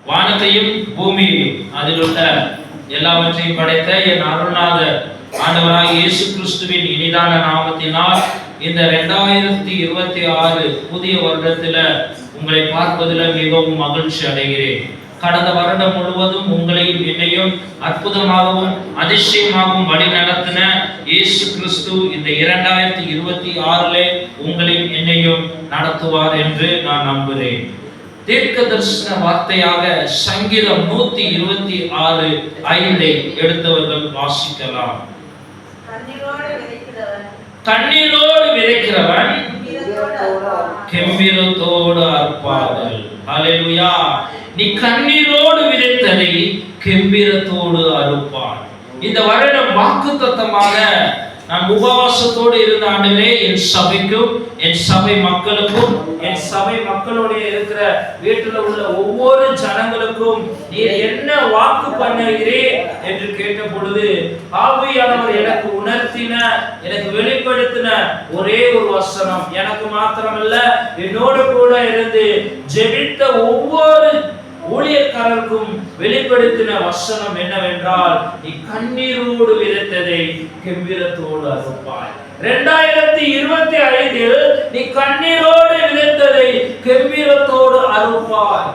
வானத்தையும் பூமியையும் அதில் உள்ள எல்லாவற்றையும் படைத்த என் அருள்நாதர் ஆண்டவராக இயேசு கிறிஸ்துவின் இனிதான நாமத்தினால் இந்த 2026 புதிய வருடத்துல உங்களை பார்ப்பதில் மிகவும் மகிழ்ச்சி அடைகிறேன். கடந்த வருடம் முழுவதும் உங்களையும் என்னையும் அற்புதமாகவும் அதிசயமாகவும் வழி நடத்தின இயேசு கிறிஸ்து இந்த 2026 உங்களையும் என்னையும் நடத்துவார் என்று நான் நம்புகிறேன். தீர்க்க தரிசன வார்த்தையாக சங்கீதம் 126:5 எடுத்தவர்கள் வாசிக்கலாம். கண்ணீரோடு விதைக்கிறவன் கெம்பீரத்தோடு அறுப்பார்கள். ஹல்லேலூயா. நீ கண்ணீரோடு விதைத்ததை கெம்பீரத்தோடு அறுப்பார். இந்த வருடம் வாக்குத்தத்தமாக நான் உபவாசத்தோடு இருந்த ஆண்டவரே, என் சபைக்கும் என் சபை மக்களுக்கும் என் சபை மக்களோட இருக்கிற வீட்டில் உள்ள ஒவ்வொரு ஜனங்களுக்கும் நீர் என்ன வாக்கு பண்ணுகிறீர் என்று கேட்ட பொழுது ஆவியானவர் எனக்கு உணர்த்தின, எனக்கு வெளிப்படுத்தின ஒரே ஒரு வசனம், எனக்கு மாத்திரமல்ல என்னோடு கூட இருந்து ஜெபித்த ஒவ்வொரு ஊழியக்காரருக்கும் வெளிப்படுத்தின வசனம் என்னவென்றால், நீ கண்ணீரோடு விதைத்ததை கெம்பீரத்தோடு அறுப்பாய். 2025 நீ கண்ணீரோடு விதைத்ததை கெம்பீரத்தோடு அறுப்பாய்.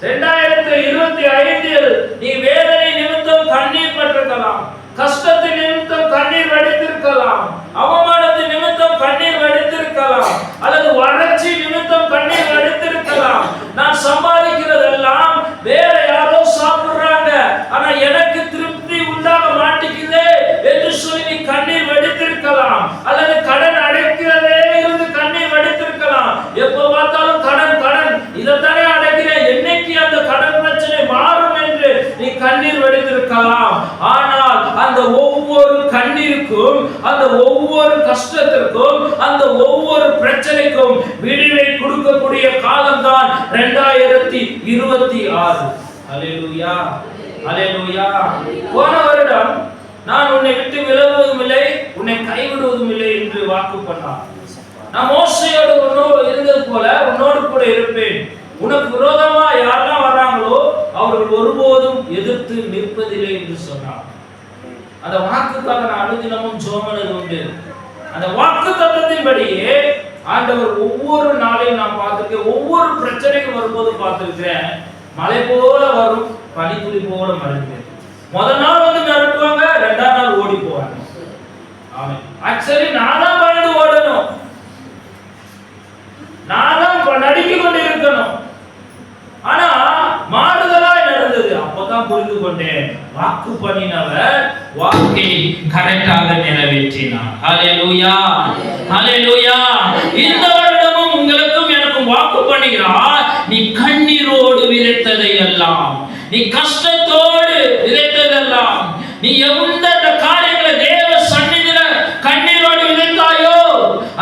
2025 நீ வேதனை நிமித்தம் கண்ணீர் பட்டிருக்கலாம், கஷ்டத்தின் நிமித்தம் கண்ணீர் வடித்திருக்கலாம், அவமானத்தின் நிமித்தம் கண்ணீர் வடித்திருக்கலாம், அல்லது வறட்சி நிமித்தம் கண்ணீர் வடித்திருக்கலாம். நான் சம்பாதிக்கிறதெல்லாம் வேற யாரோ சாப்பிடுறாங்க, ஆனா எனக்கு திருப்தி உண்டாக மாட்டேங்குதே என்று சொல்லி நீ கண்ணீர் வடித்திருக்கலாம், அல்லது கடன் அடைக்கிறதே இருந்து கண்ணீர் வடித்திருக்கலாம். எப்போ பார்த்தாலும் கடன் கடன், இதைத்தானே அடைக்கிறேன், என்னைக்கு அந்த கடன் பிரச்சனை மாறும் என்று நீ கண்ணீர் வடித்திருக்கலாம். ஆனால் அந்த ஒவ்வொரு கண்ணீருக்கும், அந்த ஒவ்வொரு கஷ்டத்திற்கும், அந்த ஒவ்வொரு பிரச்சனைக்கும் விடுதலை கொடுக்கக்கூடிய காலம்தான் 2026. ஹல்லேலூயா, ஹல்லேலூயா. போன வருடம் நான் உன்னை விட்டு விலகுவதும் இல்லை, உன்னை கைவிடுவதும் இல்லை என்று வாக்கு பண்ணார். நான் மோசேயோடு உன்னோடு இருந்தது போல உன்னோடு கூட இருப்பேன், உனக்கு விரோதமா யாரெல்லாம் வர்றாங்களோ அவர்கள் ஒருபோதும் எதிர்த்து நிற்பதில்லை என்று சொன்னார். அந்த வாக்குக்காக நான் அனுதினமும் ஜெபம் உண்டு. அந்த வாக்கு தத்தத்தின்படியே ஆண்டவர் ஒவ்வொரு நாளையும் நான் பார்த்திருக்கேன். ஒவ்வொரு பிரச்சனைகள் வரும்போது பார்த்திருக்கிறேன். மழை போல வரும், பனித்துளி போல மறைஞ்சிடும். முதல் நாள் வந்து மிரட்டுவாங்க, 2ஆம் நாள் ஓடி போவாங்க. ஆமென். ஆக்சுவலி நான் தான் பயந்து ஓடணும், நான் தான் நடுங்கி கொண்டு இருக்கணும். ஆனா மாறுதலாய் நடந்தது. அப்பதான் புரிந்து கொண்டேன், வாக்கு பண்ணினவர் வாக்கை கரெக்டாக நிறைவேற்றினார். ஹல்லேலூயா, ஹல்லேலூயா. இந்த வருடமும் உங்களுக்கும் எனக்கும் வாக்கு பண்ணுகிறார், நீ கண்ணீரோடு விதைத்ததை எல்லாம், நீ கஷ்டத்தோடு விதைத்ததெல்லாம், நீ எந்த காரியங்களை தேவ சந்நிதியில கண்ணீரோடு விதைத்தாயோ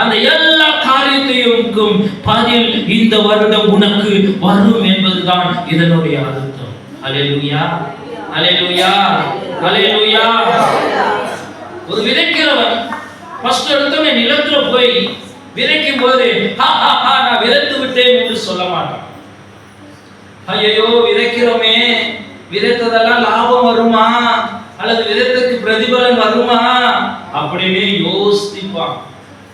அந்த எல்லா காரியத்தையும் பதில் இந்த வருடம் உனக்கு வரும் என்பதுதான் இதனுடைய அர்த்தம். ஹல்லேலூயா, ஹல்லேலூயா, ஹல்லேலூயா. ஒரு விதைக்கிறவன் ஃபர்ஸ்ட் எடுத்தோமே நிலத்துல போய் விதைக்கும் போது நான் விதைத்து விட்டேன் என்று சொல்ல மாட்டான். ஐயோ விதைக்கிறோமே, விதைத்ததெல்லாம் லாபம் வருமா அல்லது விதைத்துக்கு பிரதிபலன் வருமா அப்படின்னு யோசிப்பான்.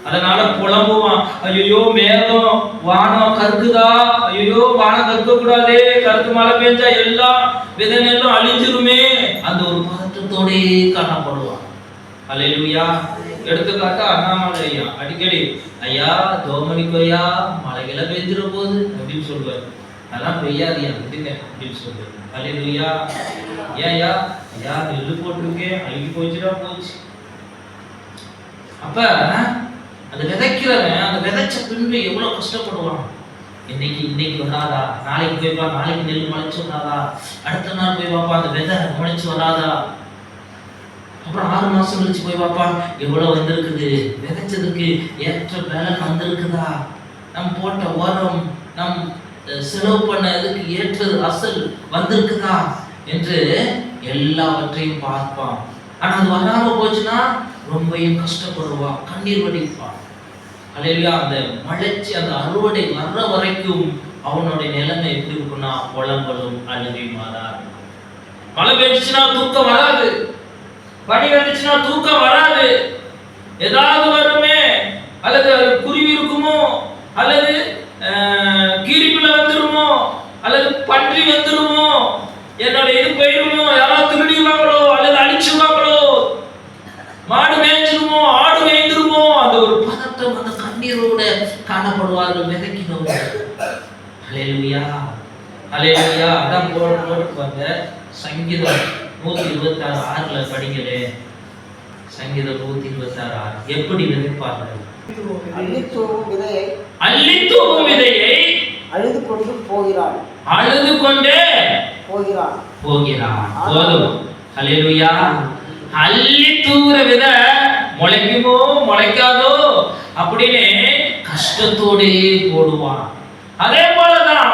அதனால புலம்புவான், ஐயோ மேகம் வானம் கருக்குதா, ஐயோ வானம் கருக்க கூடாதே, கருத்து மழை பெஞ்சா எல்லாம் விதை நெல்லும் அழிஞ்சிருமே, அந்த ஒரு பதற்றத்தோடே காணப்படுவான். ஹல்லேலூயா. எடுத்துக்காட்டா அண்ணாமலை ஐயா அடிக்கடி, ஐயா தோமணிக்கு ஐயா மழைகளை பெஞ்சிட போகுது அப்படின்னு சொல்லுவார். அதெல்லாம் பெய்யாதியா விடுங்க அப்படின்னு சொல்லுவார். ஹல்லேலூயா. ஏன் ஐயா, ஐயா நெல்லு போட்டிருக்கேன் அழுகி போச்சுடா போச்சு. அப்ப அந்த விதைக்கிறவன் அந்த விதைச்ச பின்பு எவ்வளவு கஷ்டப்படுவான். இன்னைக்கு வராதா, நாளைக்கு போய் பா, நாளைக்கு நெல் முளைச்சு வராதா, அடுத்த நாள் போய் பாப்பா அந்த விதை முளைச்சு வராதா, அப்புறம் 6 மாசம் கழிச்சு போய் பாப்பா எவ்வளவு வந்திருக்குது, விதைச்சதுக்கு ஏற்ற பலன் வந்திருக்குதா, நம் போட்ட உரம், நம் செலவு பண்ண இதுக்கு ஏற்றது அசல் வந்திருக்குதா என்று எல்லாவற்றையும் பார்ப்பான். ஆனா அது வராம போச்சுன்னா ரொம்பவும் கஷ்டப்படுவான், கண்ணீர் வடிப்பான். அல்லேலூயா. அந்த மலர்ச்சி, அந்த அறுவடை வர்ற வரைக்கும் அவனுடைய நிலைமை எப்படி இருக்குன்னா புலம்பலும் அழுகையுமா தான் இருக்கும். மழை பெஞ்சுச்சுன்னா தூக்கம் வராது, பனி வந்துச்சுன்னா தூக்கம் வராது, ஏதாவது வருமே, அல்லது குருவி இருக்குமோ, அல்லது கீரிக்குள்ள வந்துருமோ, அல்லது பன்றி வந்துருமோ, என்னோட இது போயிருமோ, யாராவது திருடிவாங்களோ, அல்லது அழிச்சுவாங்களோ, மாடு மேய்ச்சிருமோ, ஆடு மேய்ந்துருமோ, அந்த ஒரு பதட்டம், அந்த கண்ணீரோட காணப்படுவார்கள் விதைக்கிறவர்கள். ஹல்லேலூயா, ஹல்லேலூயா. அதான் போட்டு வந்த சங்கீதம் 126:6 படிங்களே. சங்கீதம் 126:6 எப்படி விதைப்பார்கள்? அள்ளி தூவும் விதையை அழுது கொண்டு போகிறான், அழுது கொண்டே போகிறான். போதும். ஹல்லேலூயா. அள்ளி தூவுற விதை முளைக்குமோ முளைக்காதோ அப்படின்னு கஷ்டத்தோடே போடுவான். அதே போலதான்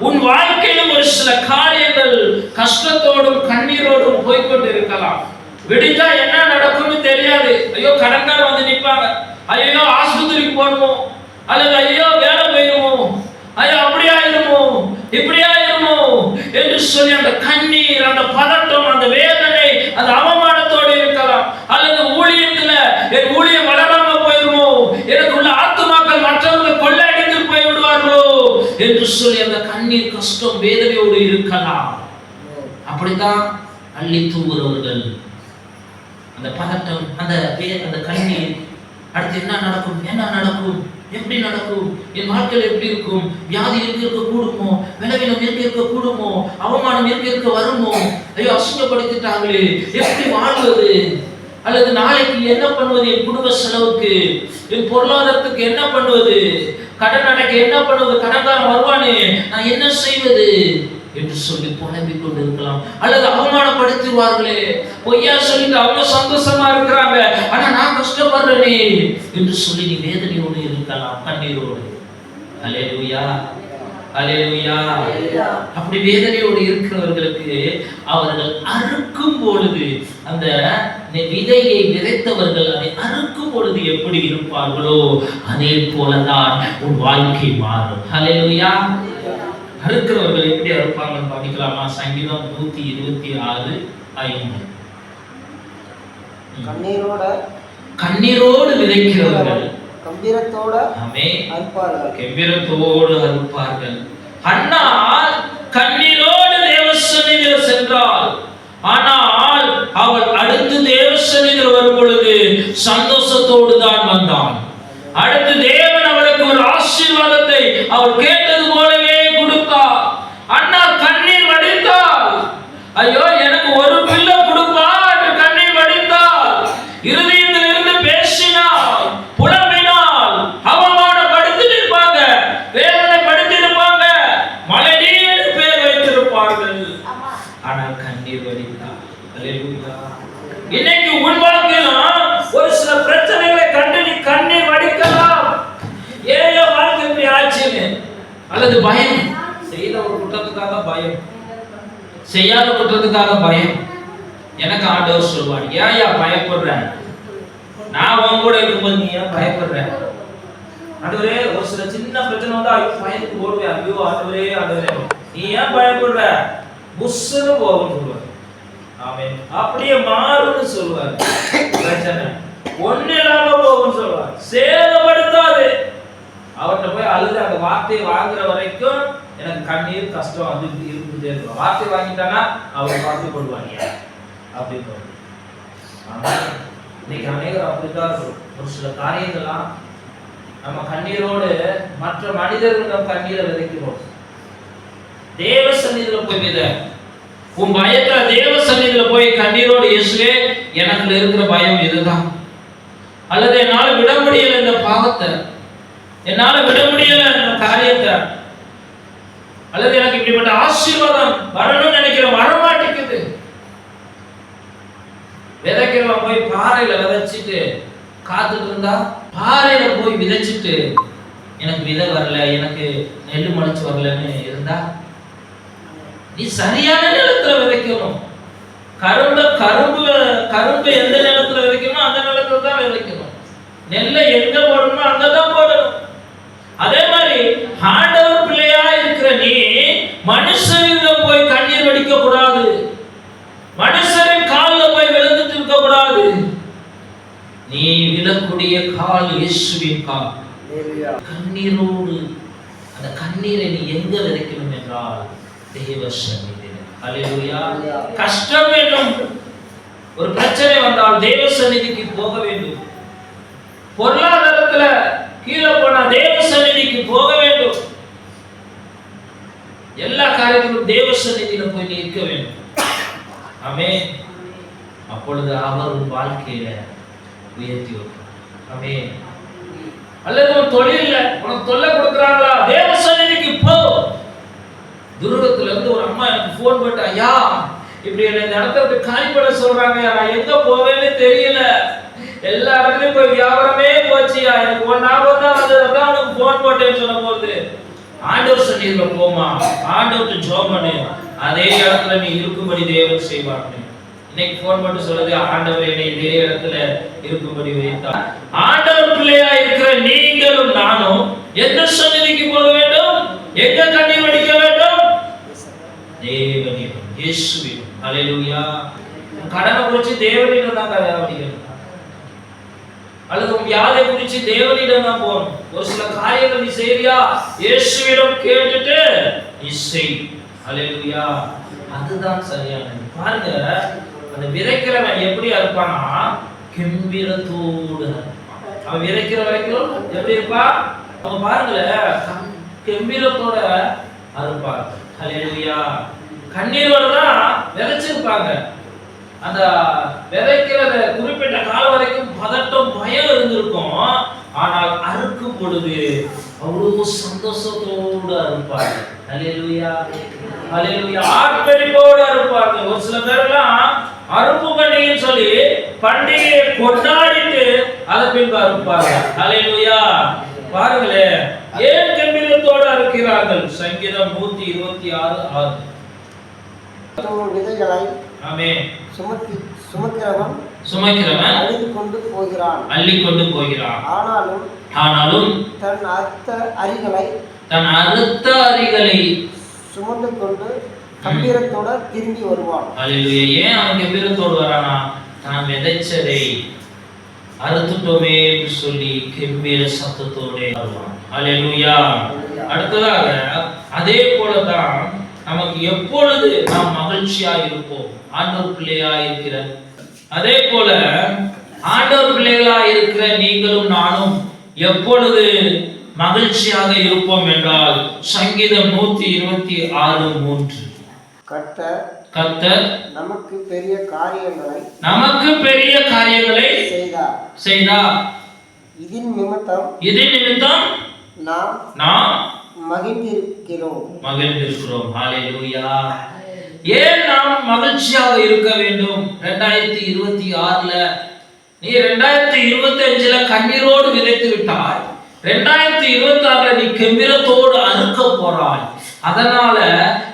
உன் வாழ்க்கையிலும் ஒரு சில காரியங்கள் கஷ்டத்தோடும் கண்ணீரோடும் போய்கொண்டு இருக்கலாம். விடிஞ்சா என்ன நடக்கும்னு தெரியாது. ஐயோ கடன்காரர் வந்து நிற்பாங்க, ஐயோ ஆஸ்பத்திரிக்கு போகணுமோ, அல்லது ஐயோ வேலை போயிருமோ, ஐயோ அப்படி ஆயிருமோ இப்படி ஆயிருமோ என்று சொல்லி அந்த கண்ணீர், அந்த பதட்டம், அந்த வேதனை, அந்த அவமானத்தோடு இருக்கலாம். அல்லது ஊழியத்துல என் ஊழியம் வளராம போயிருமோ, எனக்கு உள்ள ஆத்துமாக்கள் மற்றவர்கள் கொள்ளையடித்து போய் விடுவார்களோ என்று சொல்லி அந்த கண்ணீர், கஷ்டம், வேதனையோடு இருக்கலாம். அப்படித்தான் அள்ளி தூவுறவர்கள் அந்த பதட்டம், அந்த கண்ணீர், அடுத்து என்ன நடக்கும், என்ன நடக்கும், எப்படி நடக்கும், என் வாழ்க்கையில் எப்படி இருக்கும், வியாதி இருக்க கூடுமோ, விளைவினம் இருக்க கூடுமோ, அவமானம் இருக்க வருமோ, ஐயோ அசுத்தப்படுத்திட்டாங்களே, எப்படி வாழ்வது, அல்லது நாளைக்கு என்ன பண்ணுவது, என் குடும்ப செலவுக்கு, என் பொருளாதாரத்துக்கு என்ன பண்ணுவது, கடன் அடைக்க என்ன பண்ணுவது, கடன்காரன் வருவானே, நான் என்ன செய்வது என்று சொல்லி புலம்பிக் கொண்டு இருக்கலாம். அல்லது அவமானப்படுத்திடுவார்களே, பொய்யா சொல்லிட்டு அவங்க சந்தோஷமா இருக்கிறாங்க, ஆனா நான் கஷ்டப்படுறேனே என்று சொல்லி நீ வேதனையோடு இருக்கலாம், கண்ணீரோடு. அல்லேலூயா, அல்லேலூயா. அப்படி வேதனையோடு இருக்கிறவர்களுக்கு அவர்கள் அறுக்கும் பொழுது, அந்த விதையை விதைத்தவர்கள் அதை அறுக்கும் பொழுது எப்படி இருப்பார்களோ அதே போலதான் உன் வாழ்க்கை மாறும். அல்லேலூயா. அறுக்கிறவர்கள் எப்படி அறுப்பாங்கன்னு படிக்கலாமா? சங்கீதம் 126:5. கண்ணீரோடு விதைக்கிறவர்கள் கம்பீரத்தோடு அறுப்பார்கள். அன்னாள் கண்ணீரோடு தேவசன்னிதியில் சென்றாள், ஆனால் அவள் அடுத்து தேவசன்னிதியில் வரும் பொழுது சந்தோஷத்தோடு தான் வந்தாள். அடுத்து தேவன் அவளுக்கு ஒரு ஆசீர்வாதத்தை அவள் கேட்டது போலவே கொடுத்தார். அண்ணா கண்ணீர் வடித்தாள். ஐயோ எனக்கு ஒரு பிள்ளை கொடுப்பா என்று கண்ணீர் வடித்தாள். இருதயத்தில் இருந்து பேசினாள், புலம்பினாள். அவமானப்படுத்திருப்பாங்க, வேதனைப்படுத்திருப்பாங்க, மலைநீ என்று பெயர் வைத்திருப்பார்கள், ஆனால் கண்ணீர் வடித்தாள். அல்லேலூயா. இன்னைக்கு உன் வாழ்க்கையிலும் ஒரு சில பிரச்சனைகளை கண்டு நீ கண்ணீர் வடிக்கலாம். ஏன் வாழ்க்கை இப்படி ஆச்சுன்னு, அல்லது பயம், செய்த ஒரு குற்றத்துக்காக பயம், செய்யாத குற்றத்துக்காக பயம். எனக்கு ஆண்டவர் சொல்வார், ஏன் பயப்படுற, நான் உன் கூட இருக்கும்போது நீ ஏன் பயப்படுற? ஆண்டவரே, ஒரு சில சின்ன பிரச்சனை வந்தா ஐயோ பயத்துக்கு ஓடுவேன், ஐயோ ஆண்டவரே ஆண்டவரே நீ ஏன் பயப்படுற, புஷ்ஷுன்னு போகும்னு சொல்லுவார். ஆமென். அப்படியே மாறுன்னு சொல்லுவார். பிரச்சனை ஒண்ணு இல்லாம போகும்னு சொல்லுவார். சேதப்படுத்தாது. அவர்கிட்ட போய் அழுது அந்த வார்த்தையை வாங்குற வரைக்கும் எனக்கு கண்ணீர் கஷ்டம் அது இருக்குது. வார்த்தை வாங்கிட்டானா அவர் பார்த்து கொள்வாங்க அப்படின்னு. ஆனா இன்னைக்கு அநேகர் அப்படித்தான் இருக்கும். ஒரு சில காரியங்கள்லாம் நம்ம கண்ணீரோடு மற்ற மனிதர்கள் நம்ம கண்ணீரை விதைக்கிறோம். தேவ சந்நிதியில போய் வித, உன் பயத்துல தேவ சந்நிதியில போய் கண்ணீரோடு, இயேசுவே எனக்கு இருக்கிற பயம் இதுதான், அல்லது என்னால விட முடியல இந்த பாவத்தை, என்னால விட முடியல இந்த காரியத்தை, அல்லது எனக்கு இப்படிப்பட்ட ஆசீர்வாதம் வரணும்னு நினைக்கிறேன், வரமாட்டேங்குது. விதைக்கிறவன் போய் பாறையில விதைச்சிட்டு காத்துட்டு இருந்தா, பாறையில போய் விதைச்சிட்டு எனக்கு விதை வரல, எனக்கு நெல் முளைச்சு வரலன்னு இருந்தா, நீ சரியான நிலத்துல விதைக்கணும். கரும்பு எந்த நிலத்துல விதைக்கணும் அந்த நிலத்துல தான் விதைக்கணும். நெல்லை எங்க போடணுமோ அங்கதான் போடணும். அதே மாதிரி ஆண்டவர் பிள்ளையா மனுஷரிடம் போய் கண்ணீர் வடிக்க கூடாது. மனுஷரின் காலில் போய் விழுந்துட்டு இருக்க கூடாது. நீ விழக்கூடிய கால் இயேசுவின் கால். கண்ணீரோடு அந்த கண்ணீரை நீ எங்க விதைக்கணும் என்றால் தேவ சந்நிதியிலே. அல்லேலூயா. கஷ்டம் வேண்டும், ஒரு பிரச்சனை வந்தால் தேவ சந்நிதிக்கு போக வேண்டும். பொருளாதாரத்துல கீழே போனா தேவ சந்நிதிக்கு போக வேண்டும். எல்லா காரியத்திலும் தேவ சந்நிதியில போய் நிற்க வேண்டும். ஆமென். அப்பொழுது அவர் வாழ்க்கையில உயர்த்தி வைப்பார். ஆமென். அல்லது ஒரு தொழில்ல உனக்கு தொல்லை கொடுக்குறாங்களா, தேவ சந்நிதிக்கு போ. துருவத்துல இருந்து ஒரு அம்மா எனக்கு போன் பண்ணி, ஐயா இப்படி என்ன இந்த இடத்துல காலி பண்ண சொல்றாங்க, நான் எங்க போவேன்னு தெரியல, எல்லா இடத்துலயும் போய் வியாபாரமே போச்சியா, எனக்கு ஒரு ஞாபகம் தான் வந்தது, அதான் உனக்கு போன் போட்டேன்னு சொன்ன போது, ஆண்டவர் சந்நிதியில போமா, ஆண்டவர்கிட்ட ஜெபம் பண்ணு, அதே இடத்துல நீ இருக்கும்படி தேவன் செய்வார். இன்னைக்கு போன் பண்ணி சொல்றது, ஆண்டவர் என்னை இதே இடத்துல இருக்கும்படி வைத்தார். ஆண்டவர் பிள்ளையா இருக்கிற நீங்களும் நானும் எந்த சந்நிதிக்கு போக வேண்டும்? எங்க கண்ணீர் வடிக்க வேண்டும்? தேவனிடம், இயேசுவிடம். அல்லேலூயா. கடனை குறிச்சு தேவனிடம் தான் வடிக்கணும், அல்லது வியாதியை குறிச்சு தேவனிடம் தான் போகணும். ஒரு சில காரியங்கள் நீ செய்றியா, இயேசுவிடம் கேட்டுட்டு நீ செய். அல்லேலூயா. அதுதான் சரியானது. பாருங்க, அந்த விதைக்கிறவன் எப்படி இருப்பானா, கெம்பீரத்தோடு. அவன் விதைக்கிற வரைக்கும் எப்படி இருப்பா, அவங்க பாருங்களேன், கெம்பீரத்தோட அறுப்பார். அல்லேலூயா. கண்ணீரோட தான் விதைச்சிருப்பாங்க. அந்த விதைக்கிறத குறிப்பிட்ட காலம் வரைக்கும் பதட்டம், பயம் இருந்திருக்கும். ஆனால் அறுக்கும் பொழுது அவ்வளவு சந்தோஷத்தோடு அறுப்பார். அல்லேலூயா. அல்லேலூயா. ஆர்ப்பரிப்போடு அறுப்பாங்க. ஒரு சில பேரெல்லாம் அறுப்பு பண்டிகைன்னு சொல்லி பண்டிகையை கொண்டாடிட்டு அதை பின்பு அறுப்பாங்க. அல்லேலூயா. பாருங்களேன், ஏன் கம்பீரத்தோடு அறுக்கிறார்கள்? சங்கீதம் 126:6. விதைகளை ஆமென் சுமக்கிறவன் அள்ளி கொண்டு போகிறான். ஆனாலும் தன் அறுத்த அரிகளை சுமந்து கொண்டு கம்பீரத்தோட திரும்பி வருவான். அல்லேலூயா. ஏன் அவன் கம்பீரத்தோடு வரானா? தான் விதைச்சதை அறுத்துட்டோமே என்று சொல்லி கம்பீர சத்தத்தோடு வருவான். அல்லேலூயா. அடுத்ததாக அதே போலதான் நமக்கு எப்பொழுது நாம் மகிழ்ச்சியா இருப்போம், ஆண்டவர் பிள்ளையா இருக்கிற, அதே போல ஆண்டவர் பிள்ளைகளா இருக்கிற நீங்களும் நானும் எப்பொழுது மகிழ்ச்சியாக இருப்போம் என்றால் சங்கீதம் 126:3. கர்த்தர் நமக்கு பெரிய காரியங்களை செய்தார். இதன் நிமித்தம் நாம் மகிழ்ந்திருக்கிறோம். ஹல்லேலூயா. ஏன் நாம் மகிழ்ச்சியாக இருக்க வேண்டும்? 2026ல நீ 2025ல கண்ணீரோடு விதைத்து விட்டாய், 2026ல நீ கம்பீரத்தோடு அறுக்க போறாய். அதனால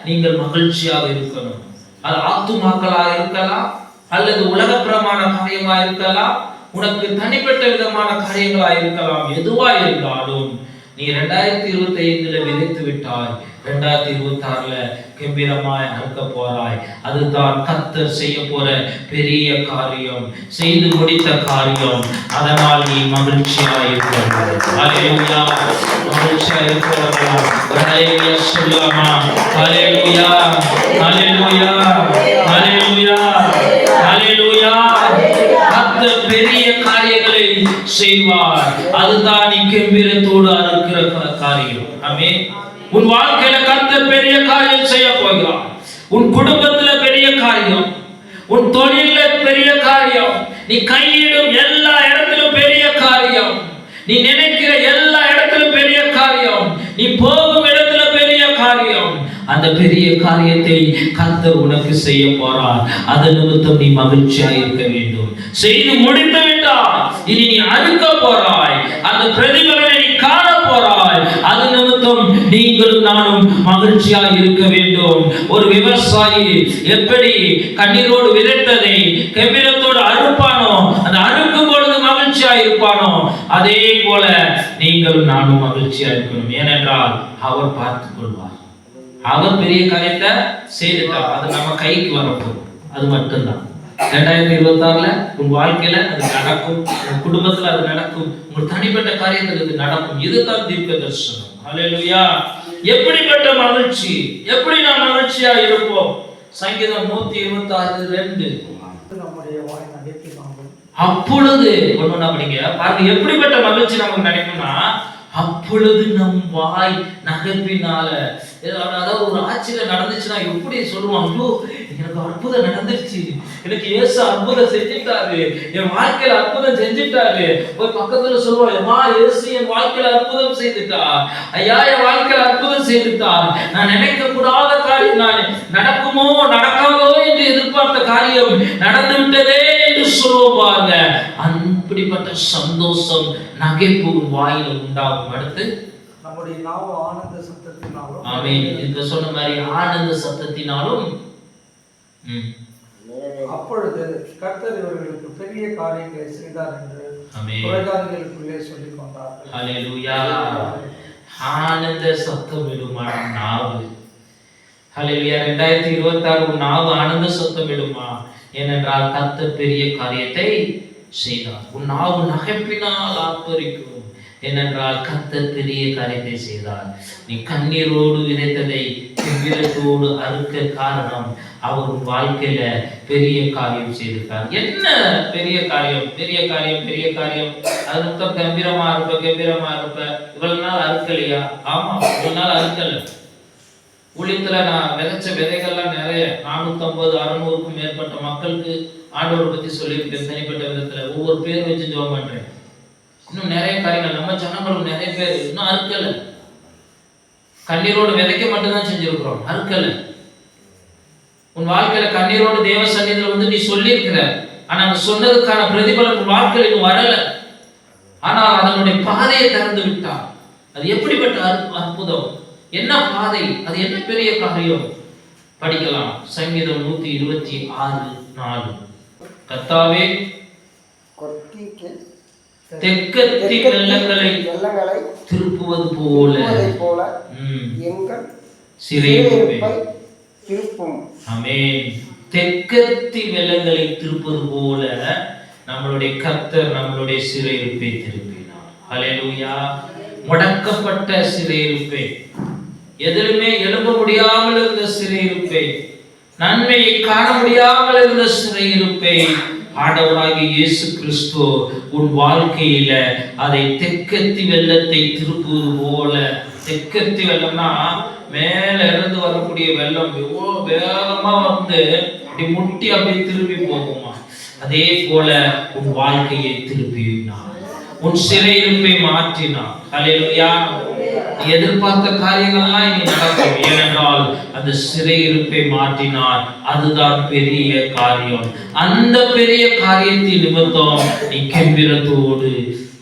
நீங்கள் மகிழ்ச்சியாக இருக்கணும். அது ஆத்துமாக்களாக இருக்கலாம், அல்லது உலகப்பிரமான காரியமா இருக்கலாம், உனக்கு தனிப்பட்ட விதமான காரியங்களா இருக்கலாம். எதுவா இருந்தாலும் நீ 2025ல விதைத்து விட்டாய், 2026ல கம்பீரமாய் அறுக்க போறாய். அதுதான் கர்த்தர் செய்ய போற பெரிய காரியம், செய்து முடித்த காரியம். அதனால் நீ மகிழ்ச்சியாய் இருக்கலாம். ஹல்லேலூயா. மகிழ்ச்சியாய் இருக்கலாம். ஹல்லேலூயா சொல்லலாமா? ஹல்லேலூயா. ஹல்லேலூயா. ஹல்லேலூயா. ஹல்லேலூயா. கர்த்தர் பெரிய காரியங்களை செய்வார். அதுதான் நீ கம்பீரத்தோடு அறுக்கிற காரியம். ஆமென். உன் வாழ்க்கையில கர்த்தர் பெரிய காரியம் செய்ய போகிறார். உன் குடும்பத்துல பெரிய காரியம், உன் தொழில்ல பெரிய காரியம், நீ கையிடும் எல்லா இடத்திலும் பெரிய காரியம், நீ நினைக்கிற எல்லா இடத்திலும் பெரிய காரியம், நீ போகும் இடத்துல பெரிய காரியம். அந்த பெரிய காரியத்தை கர்த்தர் உனக்கு செய்ய போறார். அது நிமித்தம் நீ மகிழ்ச்சியாக இருக்க வேண்டும். செய்து முடித்து விட்டால் இனி நீ அறுக்க போறாய், அந்த பிரதிபலனை நீ காண போறாய். அது நிமித்தம் நீங்களும் நானும் மகிழ்ச்சியாக இருக்க வேண்டும். ஒரு விவசாயி எப்படி கண்ணீரோடு விதைத்ததை கம்பீரத்தோடு அறுப்பானோ, அந்த அறுக்கும் பொழுது மகிழ்ச்சியாக இருப்பானோ, அதே போல நீங்களும் நானும் மகிழ்ச்சியாக இருக்கணும். ஏனென்றால் அவர் பார்த்துக் கொள்வார். அவர் பெரிய காரியத்தை செய்துட்டார். அது நம்ம கைக்கு வரப்போம். அது மட்டும்தான் 2026ல உன் வாழ்க்கையில அது நடக்கும், உன் குடும்பத்துல அது நடக்கும், உங்க தனிப்பட்ட காரியத்துல அது நடக்கும். இதுதான் தீர்க்க தரிசனம். ஹல்லேலூயா. எப்படிப்பட்ட மகிழ்ச்சி, எப்படி நாம் மகிழ்ச்சியா இருப்போம்? சங்கீதம் 126:2. நம்முடைய வாய் நகைப்பினாலும் அப்பொழுது ஒண்ணு அப்படிங்க பாருங்க, எப்படிப்பட்ட மகிழ்ச்சி நமக்கு நினைக்கும்னா, அப்பொழுது நம் வாய் நகைப்பினால. அதாவது ஒரு ஆட்சியில நடந்துச்சுன்னா எப்படி சொல்லுவாங்க, ஐயோ எனக்கு அற்புதம் நடந்துருச்சு, எனக்கு இயேசு அற்புதம் செஞ்சுட்டாரு, என் வாழ்க்கையில அற்புதம் செஞ்சுட்டாரு. ஒரு பக்கத்துல சொல்லுவாங்க, அம்மா இயேசு என் வாழ்க்கையில அற்புதம் செய்துட்டா, ஐயா என் வாழ்க்கையில அற்புதம் செய்துட்டா, நான் நினைக்க கூடாத காரியம் நான் நடக்குமோ நடக்காதோ என்று எதிர்பார்த்த காரியம் நடந்து விட்டதே என்று சொல்லுவோம் பாருங்க. அப்படிப்பட்ட சந்தோஷம் நகைப்பு வாயில உண்டாகும். அடுத்து நம்முடைய நாவு ஆனந்த சத்தத்தினாலும். ஆமென். இந்த சொன்ன மாதிரி ஆனந்த சத்தத்தினாலும். அப்பொழுது கர்த்தர் இவர்களுக்கு பெரிய காரியங்களை செய்தார் என்று புறஜாதிகளுக்குள்ளே சொல்லிக் கொண்டார்கள். ஹல்லேலூயா. ஆனந்த சத்தம் விடுமா நாவு? ஹல்லேலூயா. 2026 நாவு ஆனந்த சத்தம் விடுமா? ஏனென்றால் கர்த்தர் பெரிய காரியத்தை செய்தார். உன் நாவு நகைப்பினால் ஆர்ப்பரிக்கும், ஏனென்றால் கர்த்தர் பெரிய காரியத்தை செய்தார். நீ கண்ணீரோடு விதைத்ததை கெம்பீரத்தோடு அறுக்க காரணம் அவர் உன் வாழ்க்கையில பெரிய காரியம் செய்திருக்கார். என்ன பெரிய காரியம்? பெரிய காரியம், பெரிய காரியம். அது கம்பீரமா இருப்ப, கம்பீரமா இருப்ப. இவ்வளவு நாள் அறுக்கலையா? ஆமா, இவ்வளவு நாள் அறுக்கல. ஊழியத்துல நான் விதைச்ச விதைகள்லாம் நிறைய 450-600க்கும் மேற்பட்ட மக்களுக்கு ஆண்டவரை பத்தி சொல்லியிருக்கேன். தனிப்பட்ட விதத்துல ஒவ்வொரு பேர் வச்சு ஜெபம் பண்றேன். இன்னும் நிறைய காரியங்கள் நம்ம ஜனங்களும் நிறைய பேர் இன்னும் அறுக்கல. கண்ணீரோடு விதைக்க மட்டும்தான் செஞ்சிருக்கிறோம், அறுக்கல. உன் வாழ்க்கையில கண்ணீரோடு தேவ சன்னிதியில வந்து நீ சொல்லியிருக்கிற, ஆனா அந்த சொன்னதுக்கான பிரதிபலன் உன் வாழ்க்கையில இன்னும் வரல. ஆனா அதனுடைய பாதையை திறந்து விட்டார். அது எப்படிப்பட்ட அற்புதம், என்ன பாதை, அது என்ன பெரிய காரியம்? படிக்கலாம். சங்கீதம் 126:4. கர்த்தாவே தெற்கத்தி வெள்ளங்களை திருப்புவது போல எங்கள் சிறையிருப்பை திருப்பும். ஆமென். தெற்கத்தி வெள்ளங்களை திருப்பது போல நம்மளுடைய கர்த்தர் நம்மளுடைய சிறையிருப்பை திருப்பினார். ஹல்லேலூயா. முடக்கப்பட்ட சிறையிருப்பை, எதிலுமே எழும்ப முடியாமல் இருந்த சிறையிருப்பை, நன்மையை காண முடியாமல் இருந்த சிறையிருப்பை ஆண்டவராகிய இயேசு கிறிஸ்து உன் வாழ்க்கையில அதை தெற்கத்தி வெள்ளத்தை திருப்புவது போல. தெற்கத்தி வெள்ளம்னா மேல இருந்து வரக்கூடிய வெள்ளம் எவ்வளவு வேகமா வந்து அப்படி முட்டி அப்படியே திருப்பி போகுமா, அதே போல உன் வாழ்க்கையை திருப்பினார், உன் சிறையிருப்பை மாற்றினார். ஹல்லேலூயா. எதிர்பார்த்த காரியங்கள்லாம் இனி நடக்கும். ஏனென்றால் அந்த சிறையிருப்பை மாற்றினார். அதுதான் பெரிய காரியம். அந்த பெரிய காரியத்தின் நிமித்தம் நீ கெம்பீரத்தோடு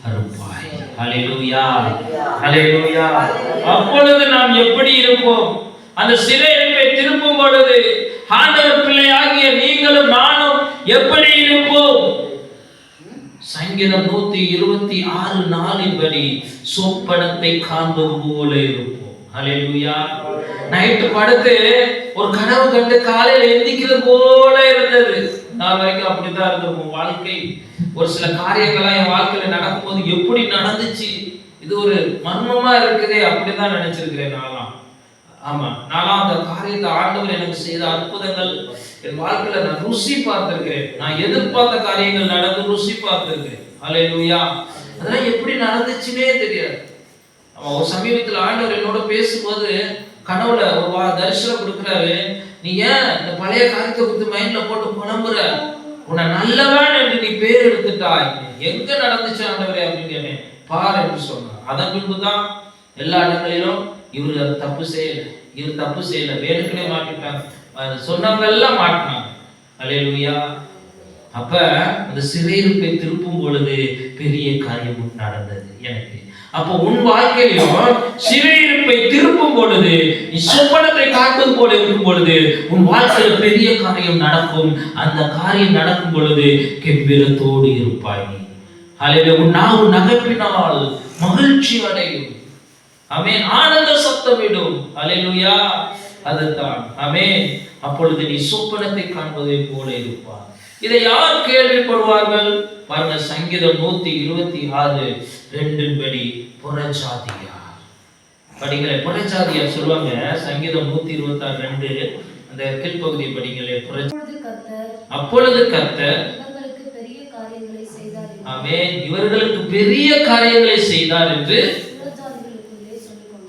அறுப்பாய். ஹல்லேலூயா, ஹல்லேலூயா. அப்பொழுது நாம் எப்படி இருப்போம்? அந்த சிறையிருப்பை திருப்பும் பொழுது ஆண்டவர் பிள்ளையாகிய நீங்களும் நானும் எப்படி இருப்போம்? சங்கீதம் 126:4 படி சொப்பனத்தை காண்பது போல இருப்போம். ஹல்லேலூயா. நைட்டு படுத்து ஒரு கனவு கண்டு காலையில எந்திக்கிறது போல இருந்தது. நான் வரைக்கும் அப்படித்தான் இருந்திருக்கும் வாழ்க்கை. ஒரு சில காரியங்கள்லாம் என் வாழ்க்கையில நடக்கும்போது எப்படி நடந்துச்சு, இது ஒரு மர்மமா இருக்குதே, அப்படிதான் நினைச்சிருக்கிறேன் நான்லாம். ஆமா, நான்லாம் அந்த காரியத்தை ஆண்டவர் எனக்கு செய்த அற்புதங்கள் என் வாழ்க்கையில நான் ருசி பார்த்திருக்கிறேன். நான் எதிர்பார்த்த காரியங்கள் நடந்து ருசி பார்த்திருக்கிறேன். ஹல்லேலூயா. அதெல்லாம் எப்படி நடந்துச்சுன்னே தெரியாது. ஒரு சமீபத்தில் ஆண்டவர் என்னோட பேசும்போது கனவுல ஒரு தரிசனம் கொடுக்குறாரு. நீ ஏன் இந்த பழைய காரியத்தை கொடுத்து மைண்ட்ல போட்டு புலம்புற? உன்னை நல்லவன் என்று நீ பேர் எடுத்துட்டாய். எங்க நடந்துச்சு ஆண்டவரே அப்படின்னு கேட்டேன். பார் என்று சொன்னார். அதன் பின்புதான் எல்லா இடங்களிலும் இவர் தப்பு செய்யல, இவர் தப்பு செய்யல, வேணுக்குனே மாட்டிட்டாங்க, சொன்னவங்க எல்லாம் மாட்டினாங்க. ஹல்லேலூயா. அப்ப அந்த சிறையிருப்பை திருப்பும் பொழுது பெரிய காரியம் நடந்தது எனக்கு. அப்போ உன் வாழ்க்கையிலும் சிறையிருப்பை திருப்பும் பொழுது, நீ சொப்பனத்தை காண்பது போல இருக்கும் பொழுது உன் வாழ்க்கையில பெரிய காரியம் நடக்கும். அந்த காரியம் நடக்கும் பொழுது கெம்பீரத்தோடு இருப்பாய். ஹல்லேலூயா. உன் நாவு நகைப்பினால் மகிழ்ச்சி அடையும். ஆமென். ஆனந்த சத்தமிடும். ஹல்லேலூயா. அதுதான். ஆமென். அப்பொழுது நீ சொப்பனத்தை காண்பதை போல இருப்பார். இதை யார் கேள்விப்படுவார்கள்? பாருங்க, சங்கீதம் 126:2 படி புறஜாதியார். படிங்களே, புறஜாதியார் சொல்லுவாங்க. சங்கீதம் 126:2 அந்த கீழ்ப்பகுதியை படிங்களே. அப்பொழுது கர்த்தர் ஆமென் இவர்களுக்கு பெரிய காரியங்களை செய்தார் என்று.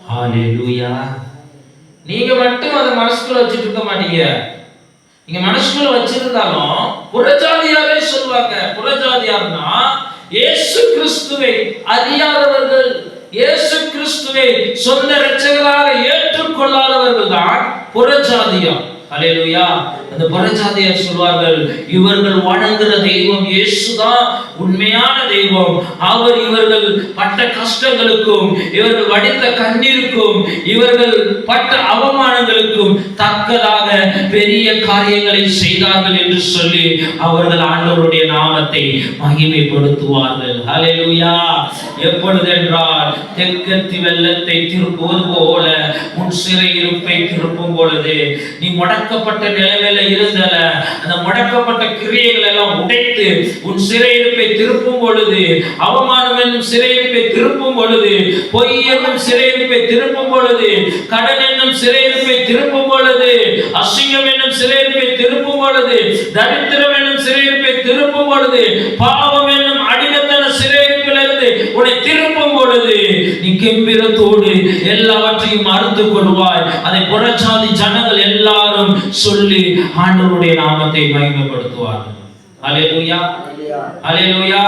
ஹalleluya. நீங்க மட்டும் அதை மனசுக்குள்ள வச்சிட்டு இருக்க மாட்டீங்க. நீங்க மனசுக்குள்ள வச்சிருந்தாலும் புறஜாதியாரே சொல்வாங்க. புறஜாதியார்னா இயேசு கிறிஸ்துவை அறியாதவர்கள், இயேசு கிறிஸ்துவை சொந்த இரட்சகராக ஏற்றுக்கொள்ளாதவர்கள் தான் புறஜாதியார். ஹalleluya. அந்த புறஜாதியார் சொல்வார்கள், இவர்கள் வணங்குற தெய்வம் இயேசுதான் உண்மையான தெய்வம். அவர் இவர்கள் பட்ட கஷ்டங்களுக்கும் இவர்கள் வடித்த கண்ணீருக்கும் இவர்கள் பட்ட அவமானங்களுக்கும் தக்கதாக பெரிய காரியங்களை செய்தார்கள் என்று சொல்லி அவர்கள் ஆண்டவருடைய நாமத்தை மகிமைப்படுத்துவார்கள். ஹalleluya. எப்பொழுது என்றால் தெற்கத்தி வெள்ளத்தை திருப்புவது போல உன் சிறையிருப்பை திருப்பும் பொழுது, நீ முடக்கப்பட்ட நிலையில இருந்தல அந்த முடக்கப்பட்ட கிரியைகள் எல்லாம் உடைத்து உன் சிறையிருப்பை திருப்பும் பொழுது, அவமானம் என்னும் சிறையிருப்பை திருப்பும் பொழுது, பொய் என்னும் சிறையிருப்பை திருப்பும் பொழுது, கடன் என்னும் சிறையிருப்பை திருப்பும் பொழுது, அசிங்கம் என்னும் சிறையிருப்பை திருப்பும் பொழுது, தரித்திரம் என்னும் சிறையிருப்பை திருப்பும் பொழுது, பாவம் என்னும் அடிமைத்தன சிறையிருப்பிலிருந்து உன்னை திருப்பும் பொழுது, நீ கெம்பீரத்தோடு எல்லாவற்றையும் மறுத்து கொள்வாய். அதை புறஜாதி ஜனங்கள் எல்லாரும் சொல்லி ஆண்டவருடைய நாமத்தை மகிமைப்படுத்துவார்கள். ஹalleluya. ஹalleluya.